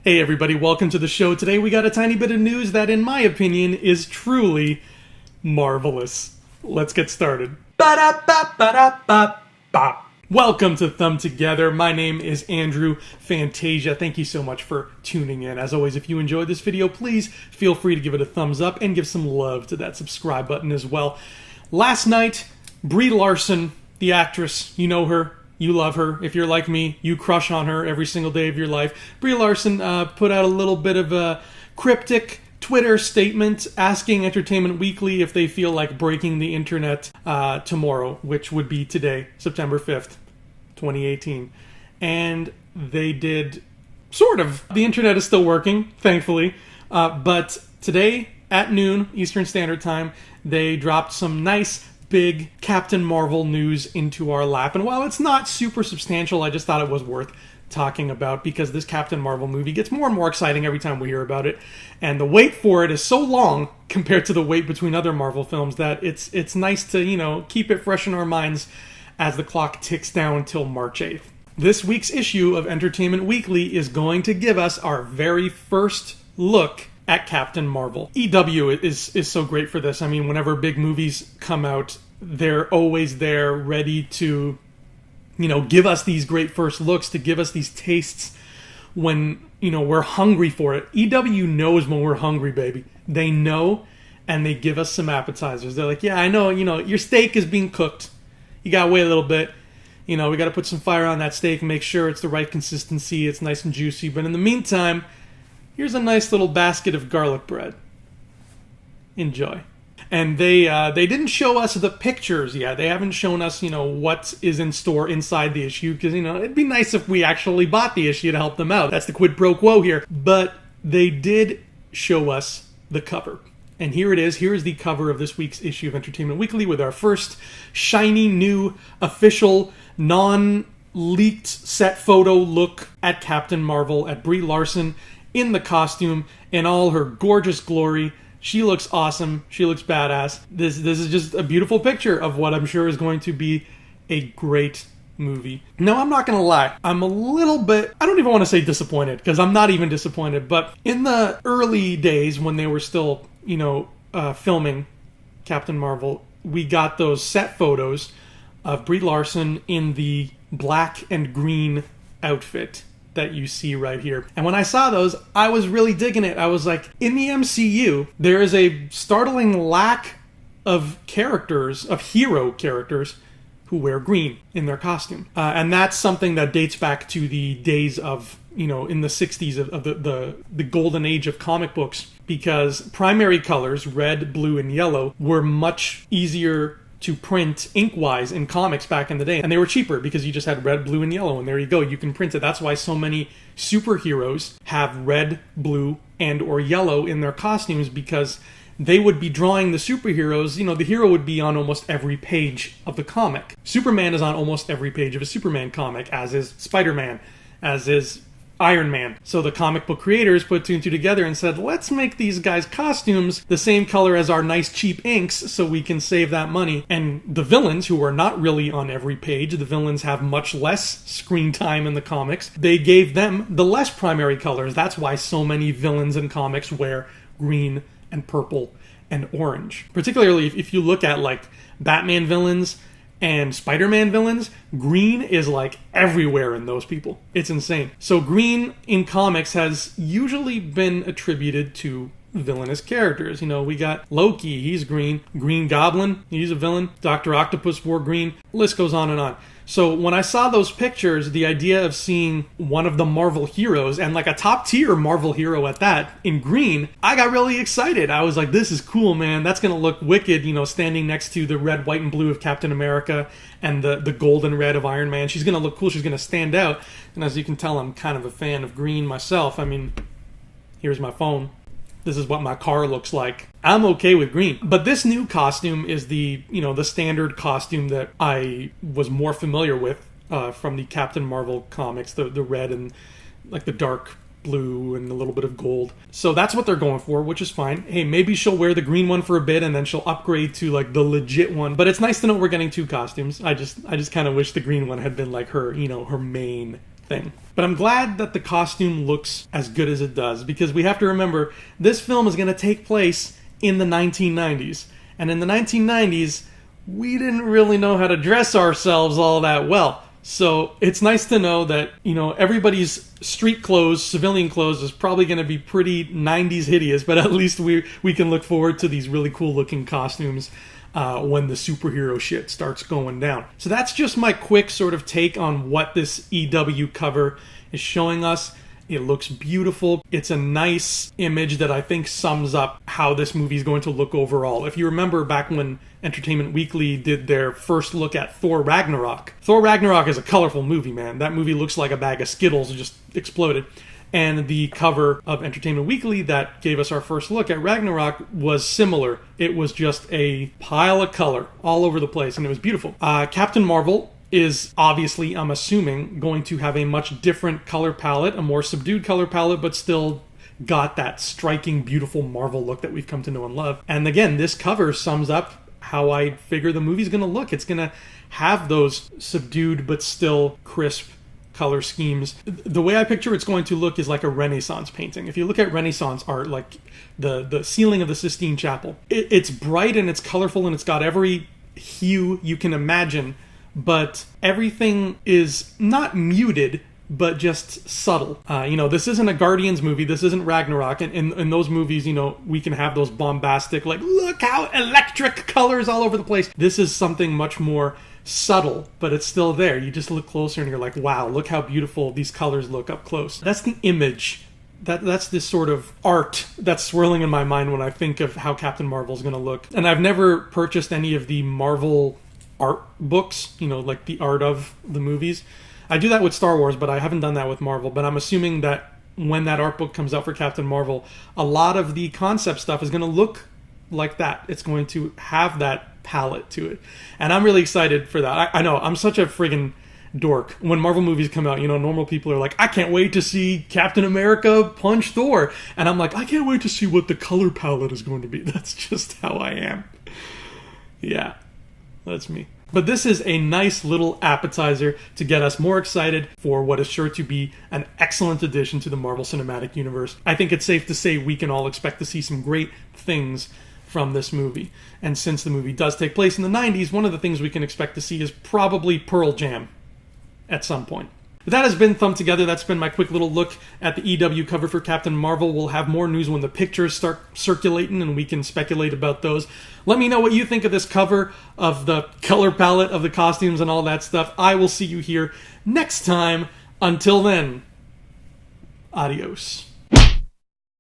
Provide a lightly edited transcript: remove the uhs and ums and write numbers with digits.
Hey everybody, welcome to the show. Today we got a tiny bit of news that, in my opinion, is truly marvelous. Let's get started. Ba-da-ba-ba-da-ba-ba. Welcome to Thumb Together. My name is Andrew Fantasia. Thank you so much for tuning in. As always, if you enjoyed this video, please feel free to give it a thumbs up and give some love to that subscribe button as well. Last night, Brie Larson, the actress, you know her. You love her. If you're like me, you crush on her every single day of your life. Brie Larson put out a little bit of a cryptic Twitter statement asking Entertainment Weekly if they feel like breaking the internet tomorrow, which would be today, September 5th, 2018. And they did, sort of. The internet is still working, thankfully. But today, at noon, Eastern Standard Time, they dropped some nice big Captain Marvel news into our lap. And while it's not super substantial, I just thought it was worth talking about because this Captain Marvel movie gets more and more exciting every time we hear about it. And the wait for it is so long compared to the wait between other Marvel films that it's nice to, you know, keep it fresh in our minds as the clock ticks down till March 8th. This week's issue of Entertainment Weekly is going to give us our very first look at Captain Marvel. EW is so great for this. I mean, whenever big movies come out, they're always there ready to, you know, give us these great first looks, to give us these tastes when, you know, we're hungry for it. EW knows when we're hungry, baby. They know, and they give us some appetizers. They're like, yeah, I know, you know, your steak is being cooked. You gotta wait a little bit. You know, we gotta put some fire on that steak and make sure it's the right consistency, it's nice and juicy. But in the meantime, here's a nice little basket of garlic bread. Enjoy. And they didn't show us the pictures yet. They haven't shown us, you know, what is in store inside the issue. Because, you know, it'd be nice if we actually bought the issue to help them out. That's the quid pro quo here. But they did show us the cover. And here it is. Here is the cover of this week's issue of Entertainment Weekly with our first shiny, new, official, non-leaked set photo look at Captain Marvel, at Brie Larson in the costume in all her gorgeous glory. She looks awesome. She looks badass. This is just a beautiful picture of what I'm sure is going to be a great movie. Now, I'm not going to lie. I'm a little bit, I don't even want to say disappointed, because I'm not even disappointed. But in the early days when they were still, you know, filming Captain Marvel, we got those set photos of Brie Larson in the black and green outfit that you see right here. And when I saw those, I was really digging it. I was like, in the MCU, there is a startling lack of characters, of hero characters, who wear green in their costume. And that's something that dates back to the days of, you know, in the 60s of the golden age of comic books, because primary colors, red, blue, and yellow, were much easier to print ink-wise in comics back in the day. And they were cheaper because you just had red, blue, and yellow, and there you go, you can print it. That's why so many superheroes have red, blue, and or yellow in their costumes, because they would be drawing the superheroes, you know, the hero would be on almost every page of the comic. Superman is on almost every page of a Superman comic, as is Spider-Man, as is Iron Man. So the comic book creators put two and two together and said, let's make these guys' costumes the same color as our nice cheap inks so we can save that money. And the villains, who are not really on every page, the villains have much less screen time in the comics, they gave them the less primary colors. That's why so many villains in comics wear green and purple and orange. Particularly if you look at like Batman villains and Spider-Man villains, green is like everywhere in those people. It's insane. So green in comics has usually been attributed to villainous characters. You know, we got Loki, he's green. Green Goblin, he's a villain. Dr. Octopus wore green. List goes on and on. So when I saw those pictures, the idea of seeing one of the Marvel heroes, and like a top tier Marvel hero at that, in green, I got really excited. I was like, this is cool, man. That's going to look wicked, you know, standing next to the red, white, and blue of Captain America and the gold and red of Iron Man. She's going to look cool. She's going to stand out. And as you can tell, I'm kind of a fan of green myself. I mean, here's my phone. This is what my car looks like. I'm okay with green. But this new costume is the, you know, the standard costume that I was more familiar with from the Captain Marvel comics, the red and like the dark blue and a little bit of gold. So that's what they're going for, which is fine. Hey, maybe she'll wear the green one for a bit and then she'll upgrade to like the legit one. But it's nice to know we're getting two costumes. I just kind of wish the green one had been like her, you know, her main thing. But I'm glad that the costume looks as good as it does, because we have to remember this film is going to take place in the 1990s. And in the 1990s, we didn't really know how to dress ourselves all that well. So it's nice to know that, you know, everybody's street clothes, civilian clothes, is probably going to be pretty 90s hideous, but at least we can look forward to these really cool looking costumes when the superhero shit starts going down. So that's just my quick sort of take on what this EW cover is showing us. It looks beautiful. It's a nice image that I think sums up how this movie is going to look overall. If you remember back when Entertainment Weekly did their first look at Thor Ragnarok. Thor Ragnarok is a colorful movie, man. That movie looks like a bag of Skittles just exploded. And the cover of Entertainment Weekly that gave us our first look at Ragnarok was similar. It was just a pile of color all over the place, and it was beautiful. Captain Marvel is obviously, I'm assuming, going to have a much different color palette, a more subdued color palette, but still got that striking, beautiful Marvel look that we've come to know and love. And again, this cover sums up how I figure the movie's going to look. It's going to have those subdued but still crisp color schemes. The way I picture it's going to look is like a Renaissance painting. If you look at Renaissance art, like the ceiling of the Sistine Chapel, it's bright and it's colorful and it's got every hue you can imagine, but everything is not muted, but just subtle. You know, this isn't a Guardians movie. This isn't Ragnarok. And in those movies, you know, we can have those bombastic, like, look how electric colors all over the place. This is something much more subtle, but it's still there. You just look closer and you're like, wow, look how beautiful these colors look up close. That's the image. That's this sort of art that's swirling in my mind when I think of how Captain Marvel is going to look. And I've never purchased any of the Marvel art books, you know, like the art of the movies. I do that with Star Wars, but I haven't done that with Marvel. But I'm assuming that when that art book comes out for Captain Marvel, a lot of the concept stuff is going to look like that. It's going to have that palette to it. And I'm really excited for that. I know, I'm such a friggin' dork. When Marvel movies come out, you know, normal people are like, I can't wait to see Captain America punch Thor. And I'm like, I can't wait to see what the color palette is going to be. That's just how I am. Yeah. That's me. But this is a nice little appetizer to get us more excited for what is sure to be an excellent addition to the Marvel Cinematic Universe. I think it's safe to say we can all expect to see some great things from this movie. And since the movie does take place in the 90s, one of the things we can expect to see is probably Pearl Jam at some point. But that has been Thumb Together. That's been my quick little look at the EW cover for Captain Marvel. We'll have more news when the pictures start circulating and we can speculate about those. Let me know what you think of this cover, of the color palette, of the costumes and all that stuff. I will see you here next time. Until then, adios.